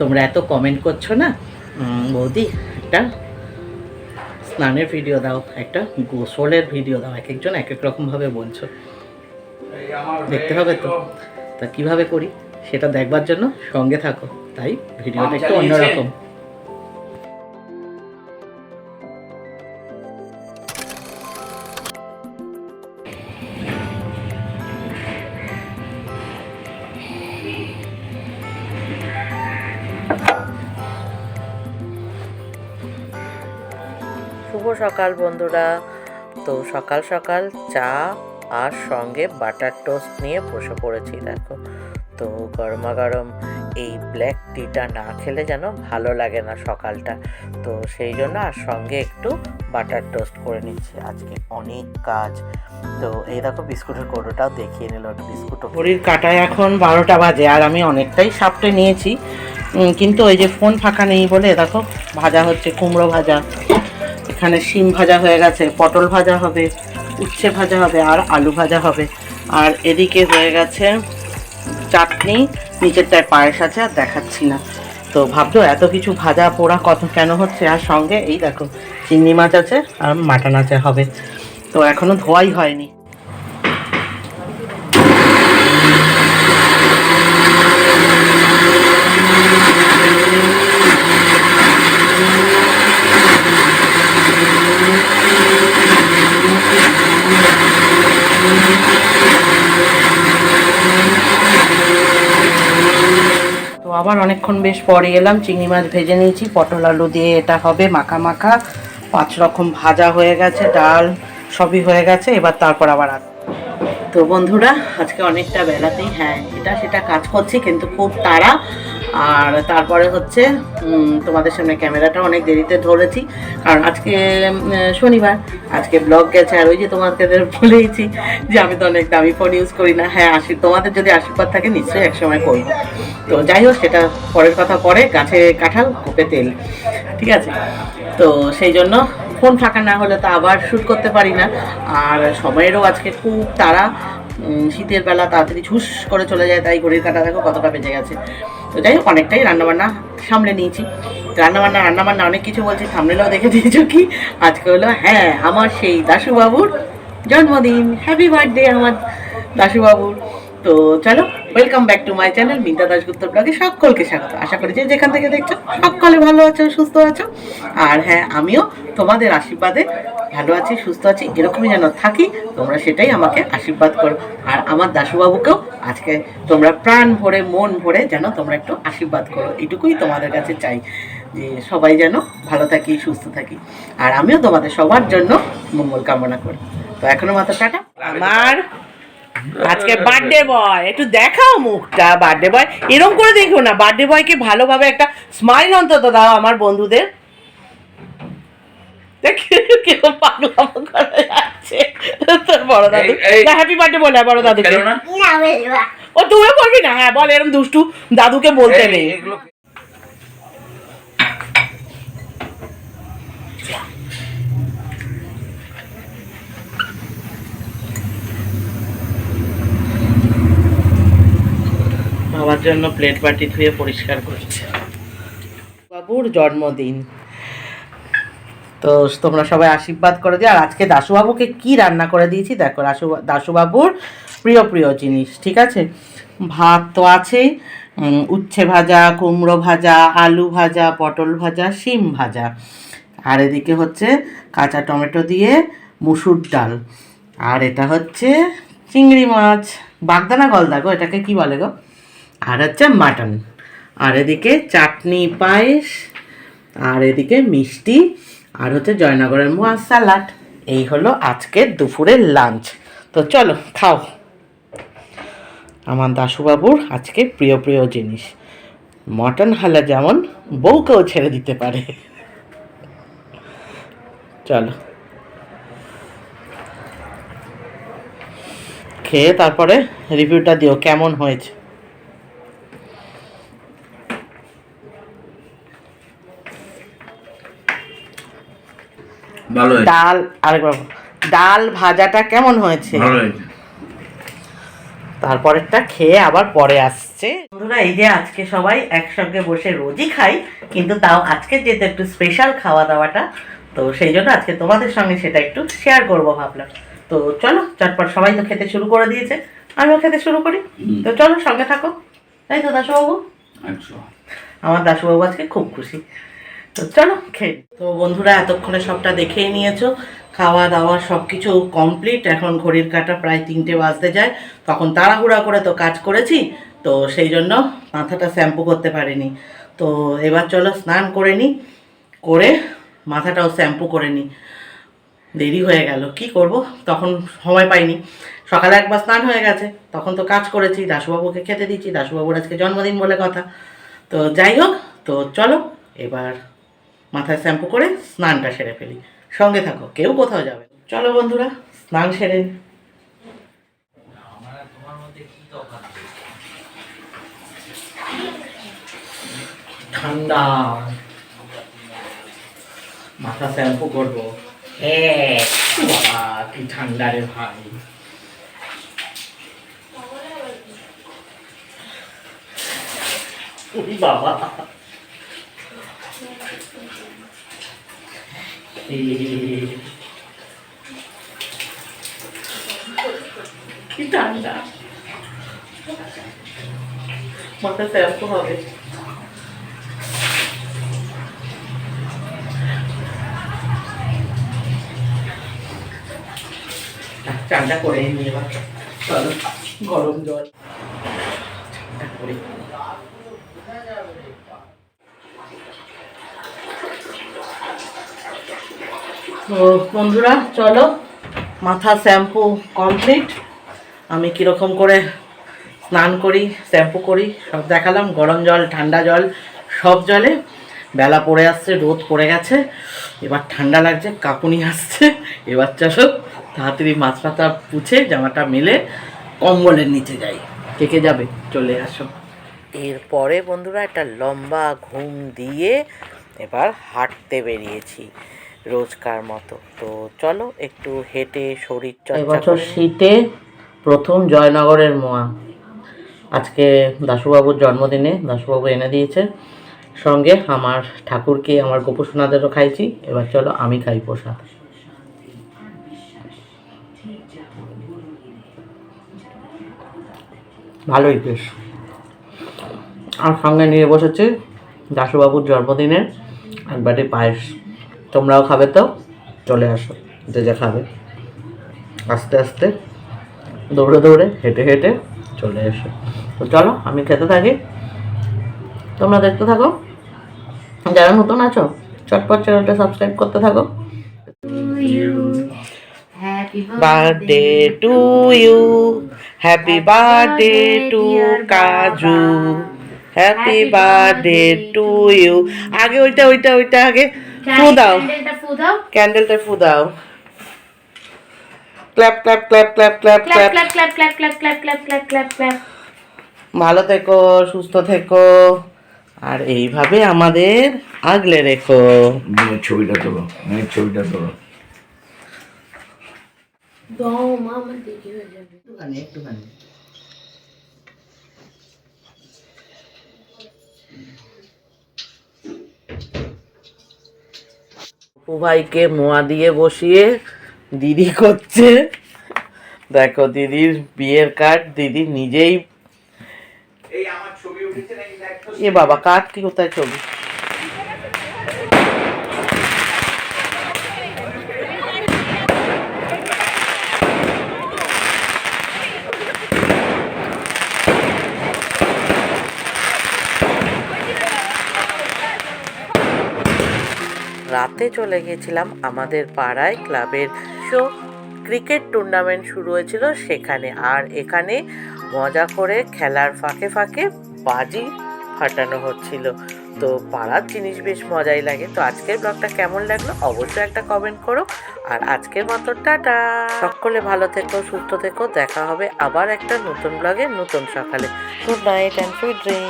তোমরা এত কমেন্ট করছো না, বৌদি একটা স্নানের ভিডিও দাও, একটা গোসলের ভিডিও দাও, এক একজন এক এক রকমভাবে বলছো, দেখতে হবে তো। তা কীভাবে করি সেটা দেখবার জন্য সঙ্গে থাকো, তাই ভিডিওটা একটু অন্যরকম। শুভ সকাল বন্ধুরা। তো সকাল সকাল চা আর সঙ্গে বাটার টোস্ট নিয়ে বসে পড়েছি। দেখো তো গরমা গরম এই ব্ল্যাক টিটা না খেলে যেন ভালো লাগে না সকালটা, তো সেই জন্য আর সঙ্গে একটু বাটার টোস্ট করে নিচ্ছি। আজকে অনেক কাজ। তো এই দেখো বিস্কুটের কৌটোটাও দেখিয়ে নিল, বিস্কুট ঘড়ির কাটায় এখন 12টা বাজে আর আমি অনেকটাই সাপটে নিয়েছি, কিন্তু ওই যে ফোন ফাঁকা নেই বলে দেখো ভাজা হচ্ছে কুমড়ো ভাজা, এখানে শিম ভাজা হয়ে গেছে, পটল ভাজা হবে, উচ্ছে ভাজা হবে আর আলু ভাজা হবে। আর এদিকে হয়ে গেছে চাটনি, নিচেরটায় পায়েস আছে আর দেখাচ্ছি না। তো ভাবছো এত কিছু ভাজা পোড়া কত কেন হচ্ছে, আর সঙ্গে এই দেখো চিংড়ি মাছ আছে আর মাটন আছে হবে। তো এখনো ধোয়াই হয়নি। আবার অনেকক্ষণ বেশ পরে এলাম, চিংড়ি মাছ ভেজে নিয়েছি, পটল আলু দিয়ে এটা হবে মাখা মাখা, 5 রকম ভাজা হয়ে গেছে, ডাল সবই হয়ে গেছে, এবার তারপর আবার তো বন্ধুরা আজকে অনেকটা বেলাতেই হ্যাঁ এটা সেটা কাজ করছি, কিন্তু খুব তাড়া। আর তারপরে হচ্ছে তোমাদের সামনে ক্যামেরাটা অনেক দেরিতে ধরেছি, কারণ আজকে শনিবার, আজকে ব্লগ গেছে। আর ওই যে তোমাদের বলেইছি যে আমি তো অনেক দামি ফোন ইউজ করি না। হ্যাঁ তোমাদের যদি আশীর্বাদ থাকে নিশ্চয়ই একসময় করবো। তো যাই হোক সেটা পরের কথা, পরে গাছে কাঁঠাল কোপে তেল, ঠিক আছে। তো সেই জন্য ফোন ফাঁকা না হলে তো আবার শ্যুট করতে পারি না। আর সময়েরও আজকে খুব তাড়া, শীতের বেলা তাড়াতাড়ি ঝুস করে চলে যায়, তাই ঘড়ির কাঁটা দেখো কতটা বেজে গেছে। তো যাই হোক অনেকটাই রান্নাবান্না সামলে নিয়েছি। রান্নাবান্না অনেক কিছু বলছি, থামনেলেও দেখে দিয়েছো কি আজকে হলো হ্যাঁ আমার সেই দাশুবাবুর জন্মদিন। হ্যাপি বার্থডে আমার দাশুবাবুর। তো চলো welcome back to my channel Mita Dasgupta ব্লগে সকলকে স্বাগত। আশা করি যে যেখান থেকে দেখছো সকলে ভালো আছো, সুস্থ আছো। আর হ্যাঁ আমিও তোমাদের আশীর্বাদে ভালো আছি, সুস্থ আছি, এরকমই যেন থাকি, তোমরা সেটাই আমাকে আশীর্বাদ করো। আর আমার দাশুবাবুকেও আজকে তোমরা প্রাণ ভরে মন ভরে যেন তোমরা একটু আশীর্বাদ করো, এটুকুই তোমাদের কাছে চাই, যে সবাই যেন ভালো থাকি, সুস্থ থাকি। আর আমিও তোমাদের সবার জন্য মঙ্গল কামনা করি। তো এখনো মাত্র টাটা। আমার আজকে বার্থডে বয়, একটু দেখাও মুখটা। বার্থডে বয় এরকম করে দেখো না, বার্থডে বয়কে ভালোভাবে একটা স্মাইল অন্তত দাও আমার বন্ধুদের। তোর বড় দাদু হ্যাপি বার্থডে বলে বড় দাদুকে। ও তুইও বলবি না? হ্যাঁ বল, এরকম দুষ্টু দাদুকে বলতে নেই। বাবার জন্য প্লেট বাটি ধুয়ে পরিষ্কার করছে। বাবুর জন্মদিন, তো তোমরা সবাই আশীর্বাদ করে দিও। আর আজকে দাশুবাবুকে কি রান্না করে দিয়েছি দেখো, দাশুবাবুর প্রিয় প্রিয় জিনিস, ঠিক আছে। ভাত তো আছেই, উচ্ছে ভাজা, কুমড়ো ভাজা, আলু ভাজা, পটল ভাজা, শিম ভাজা, আর এদিকে হচ্ছে কাঁচা টমেটো দিয়ে মুসুর ডাল, আর এটা হচ্ছে চিংড়ি মাছ, বাগদা গলদা গো, এটাকে কি বলে গো, আর হচ্ছে মাটন, আর এদিকে চাটনি, পায়েস, আর এদিকে মিষ্টি, আর হচ্ছে জয়নগরের মোয়া স্যালাড। এই হলো আজকের দুপুরের লাঞ্চ। তো চলো খাও। আমার দাশুবাবুর আজকে প্রিয় প্রিয় জিনিস, মটন হালা যেমন বউকেও ছেড়ে দিতে পারে। চলো খেয়ে তারপরে রিভিউটা দিও কেমন হয়েছে। ডাল আরেকবার, ডাল ভাজাটা কেমন হয়েছে? তারপরেরটা খেয়ে আবার পরে আসছি। আসছে। বন্ধুরা এই যে আজকে সবাই একসঙ্গে বসে রোজই খাই, কিন্তু তাও আজকে যেহেতু একটু স্পেশাল খাওয়া দাওয়াটা, তো সেই জন্য আজকে তোমাদের সঙ্গে সেটা একটু শেয়ার করবো ভাবলাম। তো চলো চটপট, সবাই তো খেতে শুরু করে দিয়েছে, আমিও খেতে শুরু করি। তো চলো সঙ্গে থাকো, তাই তো দাশুবাবু? আমার দাশুবাবু আজকে খুব খুশি। তো চলো খেয়ে। তো বন্ধুরা এতক্ষণে সবটা দেখেই নিয়েছো, খাওয়া দাওয়া সব কিছু কমপ্লিট। এখন ঘড়ির কাঁটা প্রায় 3টে বাজতে যায়। তখন তাড়াহুড়া করে তো কাজ করেছি, তো সেই জন্য মাথাটা শ্যাম্পু করতে পারিনি। তো এবার চলো স্নান করে নিই, করে মাথাটাও শ্যাম্পু করে নিই। দেরি হয়ে গেল, কি করব, তখন সময় পাইনি। সকালে একবার স্নান হয়ে গেছে, তখন তো কাজ করেছি, দাশুবাবুকে খেতে দিচ্ছি, দাশুবাবুর আজকে জন্মদিন বলে কথা। তো যাই হোক, তো চলো এবার মাথায় শ্যাম্পু করে স্নানটা সেরে ফেলি। সঙ্গে থাকো, কেউ কোথাও যাবে না। চলো বন্ধুরা স্নান সেরে নিই। ঠান্ডা মাথা শ্যাম্পু করবো। হ্যাঁ বাবা, কি ঠান্ডা রে ভাই। বাবা কি ঠান্ডা, মাথা শ্যাম্পু হবে। চানটা করে নিই এবার, চলো গরম জল ঠান্ডা করে। তো বন্ধুরা চলো, মাথা শ্যাম্পু কমপ্লিট। আমি কীরকম করে স্নান করি, শ্যাম্পু করি সব দেখালাম। গরম জল, ঠান্ডা জল, সব জলে। বেলা পড়ে আসছে, রোদ পড়ে গেছে, এবার ঠান্ডা লাগছে, কাঁপুনি আসছে। এবার চলো তাড়াতাড়ি মাথাটা পুছে জামাটা মেলে কম্বলের নিচে যাই। কে যাবে চলে আসো। এরপরে বন্ধুরা একটা লম্বা ঘুম দিয়ে এবার হাঁটতে বেরিয়েছি রোজকার মতো। তো চলো একটু হেঁটে শরীর চর্চা। এবছর শীতে প্রথম জয়নগরের মোয়া। আজকে দাশুবাবুর জন্মদিনে দাশুবাবু এনে দিয়েছে, সঙ্গে আমার ঠাকুরকে, আমার গোপসোনাদেরও খাইছি। এবার চলো আমি খাই প্রসাদ। ভালোই বেশ। আর সঙ্গে নিয়ে বসেছি দাশুবাবুর জন্মদিনের এক বাটি পায়েস। তোমরাও খাবে তো চলে আসো, যে যে খাবে। আস্তে আস্তে দৌড়ে দৌড়ে হেঁটে হেঁটে চলে এসো। তো চলো আমি খেতে থাকি, তোমরা দেখতে থাকো। যারা নতুন আছো চটপট চ্যানেলটা সাবস্ক্রাইব করতে থাকো। Birthday to you, happy birthday to Kaju, happy birthday to you. আগে ওইটা ওইটা ওইটা আগে ফু দাও, ক্যান্ডেলটা ফু দাও। Clap clap clap clap clap clap clap clap clap clap clap clap clap clap clap. ভালো থেকো, সুস্থ থেকো, আর এইভাবে আমাদের আগলে রেখো। ছবিটা তোলো, ছবিটা তোলো। একটুখানি একটুখানি। ভাইকে মোয়া দিয়ে বসিয়ে দিদি করছে। দেখো দিদির বিয়ের কার্ড দিদি নিজেই। এ বাবা, কার্ড কি কোথায় ছবি? রাতে চলে গেছিলাম আমাদের পাড়ায় ক্লাবের ক্রিকেট টুর্নামেন্ট শুরু হয়েছিল সেখানে। আর এখানে মজা করে খেলার ফাঁকে ফাঁকে বাজি ফাটানো হচ্ছিল। তো পাড়ার জিনিস বেশ মজাই লাগে। তো আজকের ব্লগটা কেমন লাগলো অবশ্যই একটা কমেন্ট করো। আর আজকের মতো টাটা, সকলে ভালো থেকো, সুস্থ থেকো। দেখা হবে আবার একটা নতুন ব্লগে নতুন সকালে। Good night and sweet dream.